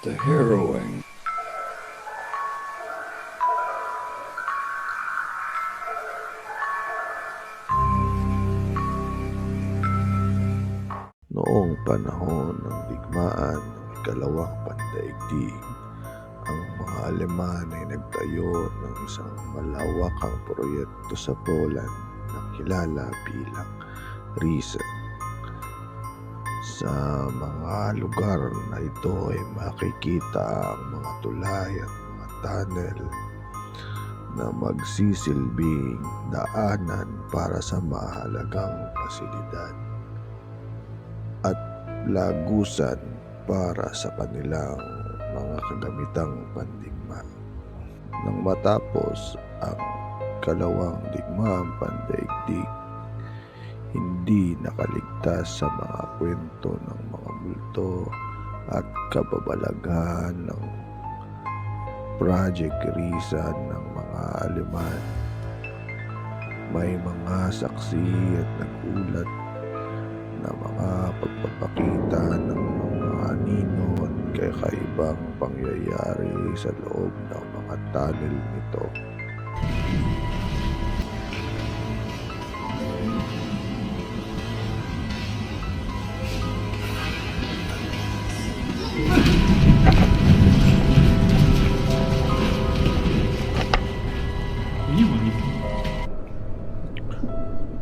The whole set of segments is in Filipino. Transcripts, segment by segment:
The harrowing. Noong panahon ng digmaan ng ikalawang pandaigdig, ang mga Aleman ay nagtayo ng isang malawakang proyekto sa Poland na kilala bilang Riza. Sa mga lugar na ito ay makikita ang mga tulay at mga tunnel na magsisilbing daanan para sa mahalagang pasilidad at lagusan para sa kanilang mga kagamitang pandigma. Nang matapos ang kalawang digmaang pandaigdig, hindi nakaligtas sa mga kwento ng mga multo at kababalaghan ng Project Riza ng mga Aleman. May mga saksi at nagulat na mga pagpapakita ng mga anino at kakaibang pangyayari sa loob ng mga tunnel nito.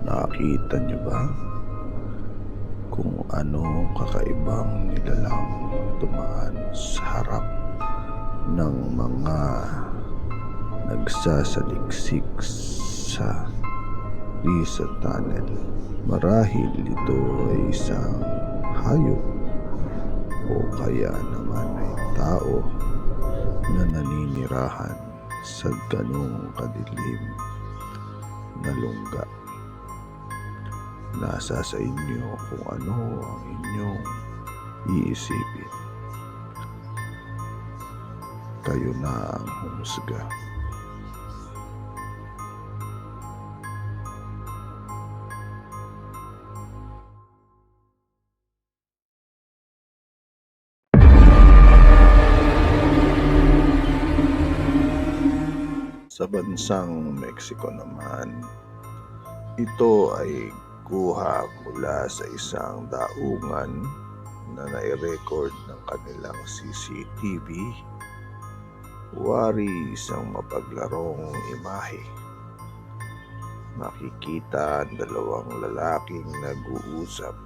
Nakita niyo ba kung ano kakaibang nilalang dumaan sa harap ng mga nagsasaliksik sa Riza Tunnel? Marahil ito ay isang hayop o kaya naman ay tao na naninirahan sa ganong kadilim na lungga. Nasa sa inyo kung ano ang inyong iisipin. Kayo na ang humusga. Sa bansang Mexico naman, ito ay kuha mula sa isang daungan na nai-record ng kanilang CCTV. Wari isang mapaglarong imahe. Makikita ang dalawang lalaking nag-uusap.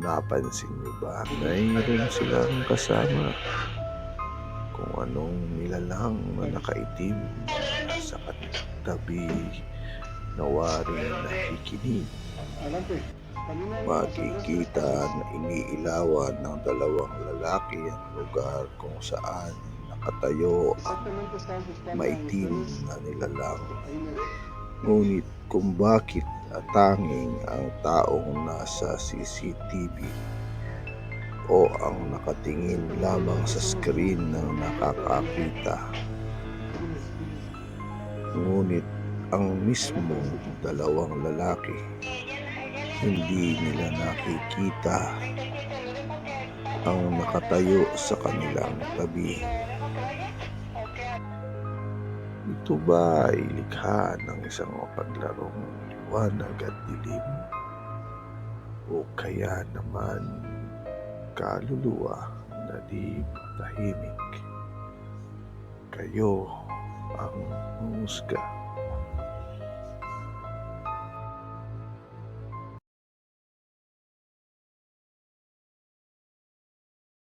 Napansin niyo ba na mayroon silang kasama? Kung anong nilalang na nakaitim sa kanilang tabi na wari nakikinig. Makikita na iniilawan ng dalawang lalaki ang lugar kung saan nakatayo ang maitim na nilalang. Ngunit kung bakit tanging ang taong nasa CCTV o ang nakatingin lamang sa screen ng nakakakita. Ngunit ang mismong dalawang lalaki, hindi nila nakikita ang nakatayo sa kanilang tabi. Ito ba ay likha ng isang mapaglarong liwanag at dilim? O kaya naman kaluluwa na di matahimik? Kayo ang humusga.